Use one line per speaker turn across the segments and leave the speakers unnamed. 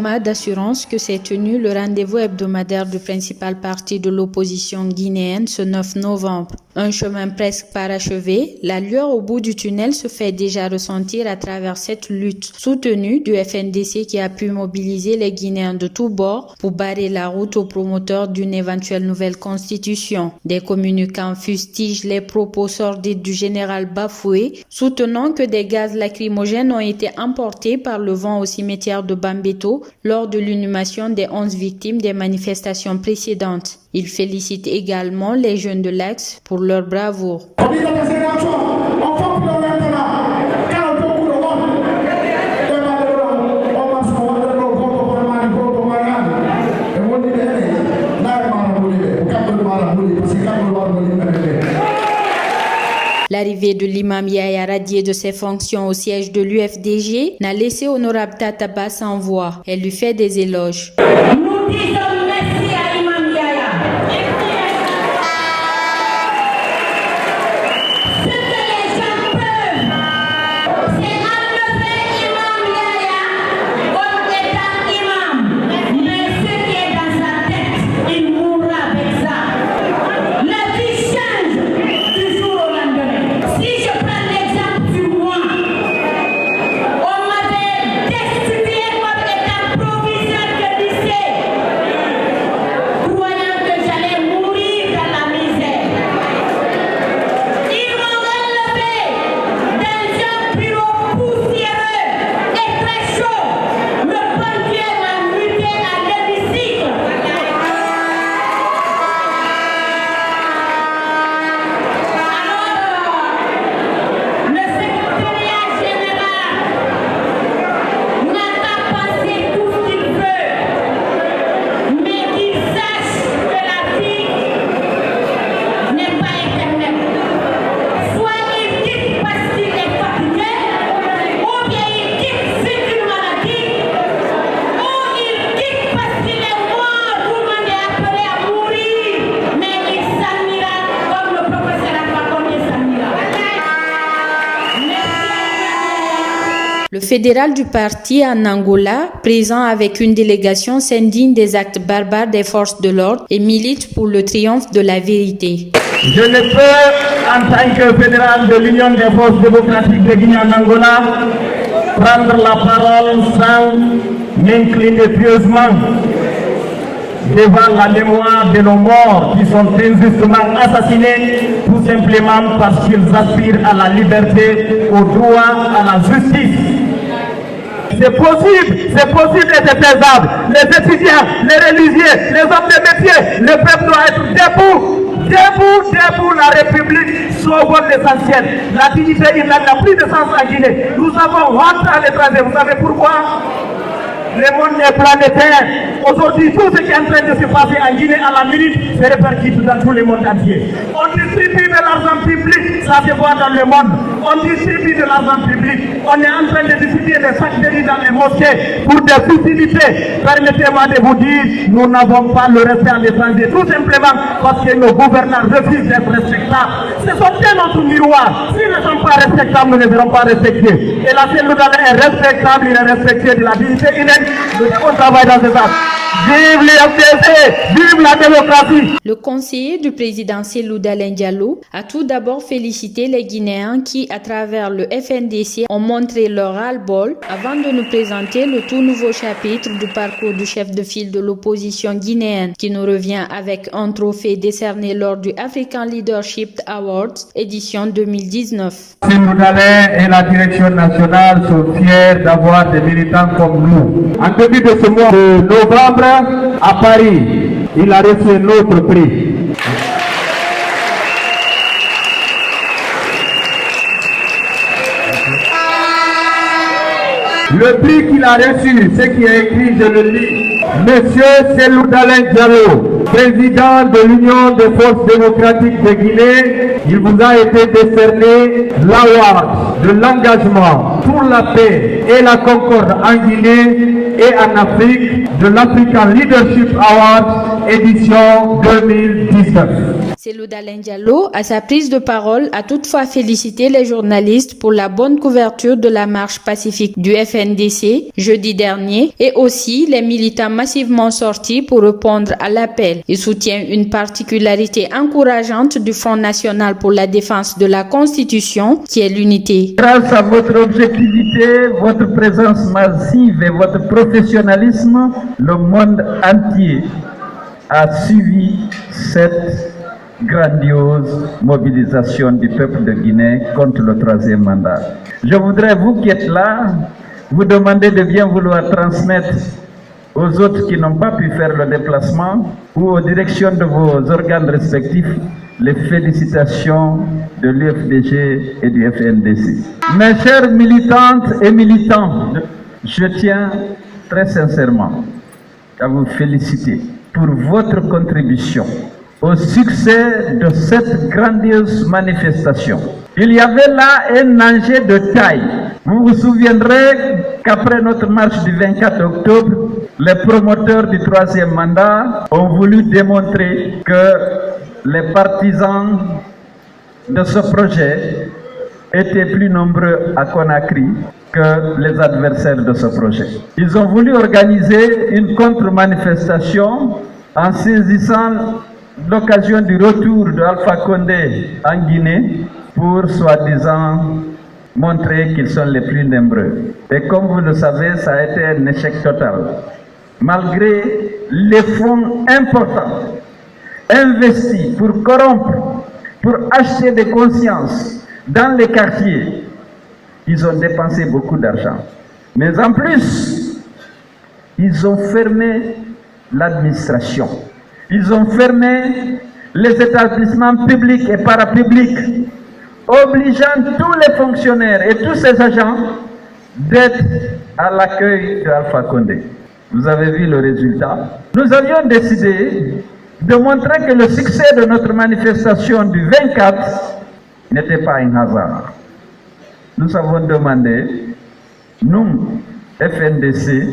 Fama d'assurance que s'est tenu le rendez-vous hebdomadaire du principal parti de l'opposition guinéenne ce 9 novembre. Un chemin presque parachevé, la lueur au bout du tunnel se fait déjà ressentir à travers cette lutte soutenue du FNDC qui a pu mobiliser les Guinéens de tous bords pour barrer la route aux promoteurs d'une éventuelle nouvelle constitution. Des communicants fustigent les propos sordides du général Bafoué, soutenant que des gaz lacrymogènes ont été emportés par le vent au cimetière de Bambeto lors de l'inhumation des 11 victimes des manifestations précédentes. Il félicite également les jeunes de l'Axe pour leur bravoure. L'arrivée de l'imam Yaya radié de ses fonctions au siège de l'UFDG n'a laissé honorable Tataba sans voix. Elle lui fait des éloges.
Nous disons merci à l'imam Yaya. Ce que les gens peuvent, c'est enlever l'imam Yaya comme étant imam. Mais ce qui est dans sa tête, il mourra avec ça. La vie change du jour au lendemain. Si je prends l'exemple du moi, on m'avait destitué comme étant proviseur de lycée, croyant que j'allais mourir dans la misère. Ils m'ont enlevé dans un bureau poussiéreux et très chaud. Le bon Dieu m'a muté à l'hémicycle. Le secrétariat général n'a pas pensé tout ce qu'il veut, mais qu'il sache que la vie n'est pas éternelle. Soit il quitte parce qu'il est fatigué, ou bien il quitte c'est une maladie, ou il quitte parce qu'il est mort, tout le monde est appelé à mourir, mais il s'en ira comme le professeur Afakonde s'en ira.
Le fédéral du parti en Angola, présent avec une délégation, s'indigne des actes barbares des forces de l'ordre et milite pour le triomphe de la vérité.
Je ne peux, en tant que fédéral de l'Union des forces démocratiques de Guinée en Angola, prendre la parole sans m'incliner pieusement devant la mémoire de nos morts qui sont injustement assassinés, tout simplement parce qu'ils aspirent à la liberté, au droit, à la justice. C'est possible et c'est faisable. Les étudiants, les religieux, les hommes de métier, le peuple doit être debout. Debout, la République sauve l'essentiel. La dignité, il n'a plus de sens en Guinée. Nous avons honte à l'étranger. Vous savez pourquoi? Le monde est planétaire. Aujourd'hui, tout ce qui est en train de se passer en Guinée à la minute se répercute dans tout le monde entier. On distribue de l'argent public, ça se voit dans le monde. On distribue de l'argent public. On est en train de distribuer des sacs de riz dans les mosquées pour des futilités. Permettez-moi de vous dire, nous n'avons pas le respect à l'étranger, tout simplement parce que nos gouvernants refusent d'être respectables. Ce sont notre miroir. S'ils ne sont pas respectables, nous ne serons pas respectés. Et la Seine-Loudala est respectable, il est respecté de la dignité humaine. Nous devons travailler dans ce sens. Vive l'UFDG, vive la démocratie.
Le conseiller du président Cellou Dalein Diallo a tout d'abord félicité les Guinéens qui, à travers le FNDC, ont montré leur ras-le-bol avant de nous présenter le tout nouveau chapitre du parcours du chef de file de l'opposition guinéenne qui nous revient avec un trophée décerné lors du African Leadership Awards édition 2019.
Cellou Dalein et la direction nationale sont fiers d'avoir des militants comme nous. En début de ce mois de novembre, à Paris, il a reçu un autre prix. Le prix qu'il a reçu, ce qui est écrit, je le lis. Monsieur Cellou Dalein Diallo, président de l'Union des forces démocratiques de Guinée, il vous a été décerné l'award de l'engagement pour la paix et la concorde en Guinée et en Afrique de l'African Leadership Awards édition 2019.
Cellou Dalein Diallo, à sa prise de parole, a toutefois félicité les journalistes pour la bonne couverture de la marche pacifique du FNDC jeudi dernier et aussi les militants massivement sortis pour répondre à l'appel. Il soutient une particularité encourageante du Front national pour la défense de la Constitution, qui est l'unité.
Grâce à votre objectivité, votre présence massive et votre professionnalisme, le monde entier a suivi cette grandiose mobilisation du peuple de Guinée contre le troisième mandat. Je voudrais, vous qui êtes là, vous demander de bien vouloir transmettre aux autres qui n'ont pas pu faire le déplacement ou aux directions de vos organes respectifs les félicitations de l'UFDG et du FNDC. Mes chères militantes et militants, je tiens très sincèrement à vous féliciter pour votre contribution au succès de cette grandiose manifestation. Il y avait là un enjeu de taille. Vous vous souviendrez qu'après notre marche du 24 octobre, les promoteurs du troisième mandat ont voulu démontrer que les partisans de ce projet étaient plus nombreux à Conakry que les adversaires de ce projet. Ils ont voulu organiser une contre-manifestation en saisissant l'occasion du retour de Alpha Condé en Guinée pour soi-disant montrer qu'ils sont les plus nombreux. Et comme vous le savez, ça a été un échec total. Malgré les fonds importants investis pour corrompre, pour acheter des consciences dans les quartiers, ils ont dépensé beaucoup d'argent. Mais en plus, ils ont fermé l'administration. Ils ont fermé les établissements publics et parapublics, obligeant tous les fonctionnaires et tous ces agents d'être à l'accueil de Alpha Condé. Vous avez vu le résultat. Nous avions décidé de montrer que le succès de notre manifestation du 24 n'était pas un hasard. Nous avons demandé, nous, FNDC,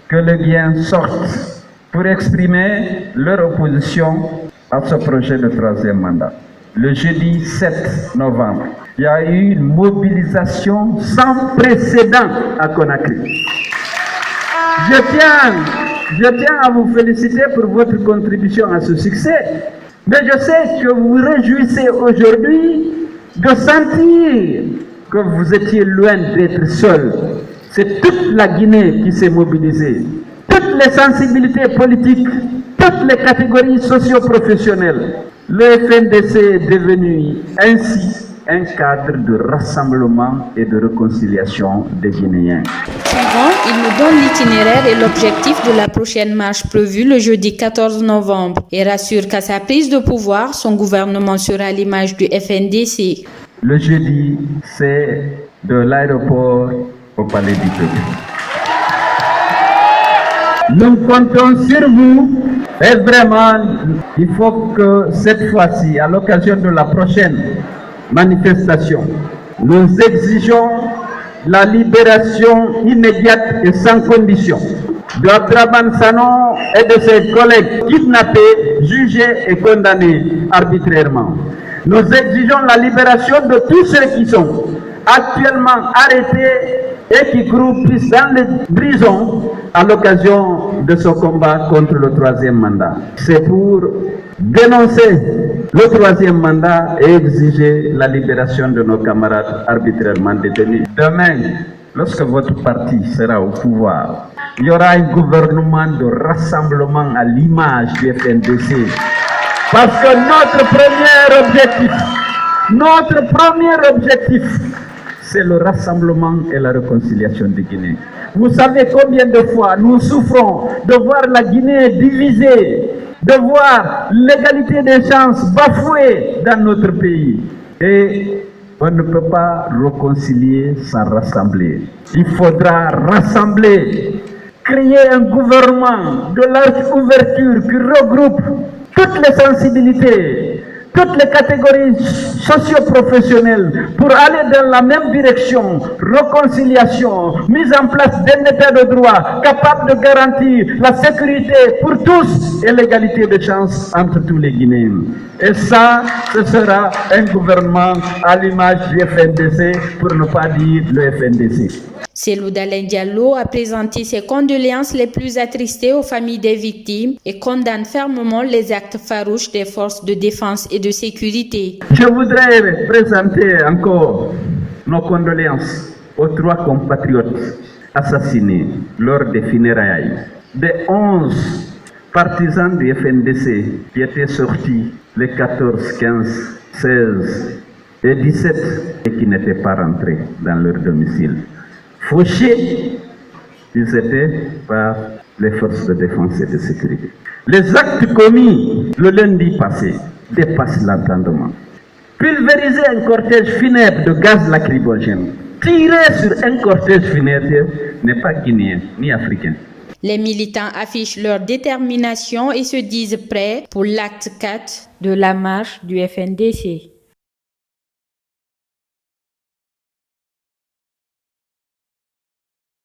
que les Guinéens sortent pour exprimer leur opposition à ce projet de troisième mandat. Le jeudi 7 novembre, il y a eu une mobilisation sans précédent à Conakry. Je tiens à vous féliciter pour votre contribution à ce succès, mais je sais que vous vous réjouissez aujourd'hui de sentir que vous étiez loin d'être seul. C'est toute la Guinée qui s'est mobilisée. Toutes les sensibilités politiques, toutes les catégories socio-professionnelles. Le FNDC est devenu ainsi un cadre de rassemblement et de réconciliation des Guinéens.
Suivant, il nous donne l'itinéraire et l'objectif de la prochaine marche prévue le jeudi 14 novembre et rassure qu'à sa prise de pouvoir, son gouvernement sera à l'image du FNDC.
Le jeudi, c'est de l'aéroport au palais du peuple. Nous comptons sur vous et vraiment, il faut que cette fois-ci, à l'occasion de la prochaine manifestation, nous exigeons la libération immédiate et sans condition de Abdraman Sanon et de ses collègues kidnappés, jugés et condamnés arbitrairement. Nous exigeons la libération de tous ceux qui sont actuellement arrêtés et qui croupissent dans les prisons à l'occasion de ce combat contre le troisième mandat. C'est pour dénoncer le troisième mandat et exiger la libération de nos camarades arbitrairement détenus. Demain, lorsque votre parti sera au pouvoir, il y aura un gouvernement de rassemblement à l'image du FNDC. Parce que notre premier objectif, c'est le rassemblement et la réconciliation de Guinée. Vous savez combien de fois nous souffrons de voir la Guinée divisée, de voir l'égalité des chances bafouée dans notre pays. Et on ne peut pas réconcilier sans rassembler. Il faudra rassembler, créer un gouvernement de large ouverture qui regroupe toutes les sensibilités, toutes les catégories socio-professionnelles pour aller dans la même direction, réconciliation, mise en place d'un état de droit capable de garantir la sécurité pour tous et l'égalité de chances entre tous les Guinéens. Et ça, ce sera un gouvernement à l'image du FNDC, pour ne pas dire le FNDC.
Cellou Dalein Diallo a présenté ses condoléances les plus attristées aux familles des victimes et condamne fermement les actes farouches des forces de défense et de sécurité.
Je voudrais présenter encore nos condoléances aux 3 compatriotes assassinés lors des funérailles des 11 partisans du FNDC qui étaient sortis les 14, 15, 16 et 17 et qui n'étaient pas rentrés dans leur domicile. Fauchés, ils étaient par les forces de défense et de sécurité. Les actes commis le lundi passé dépassent l'entendement. Pulvériser un cortège funèbre de gaz lacrymogène, tirer sur un cortège funèbre n'est pas guinéen ni africain.
Les militants affichent leur détermination et se disent prêts pour l'acte 4 de la marche du FNDC.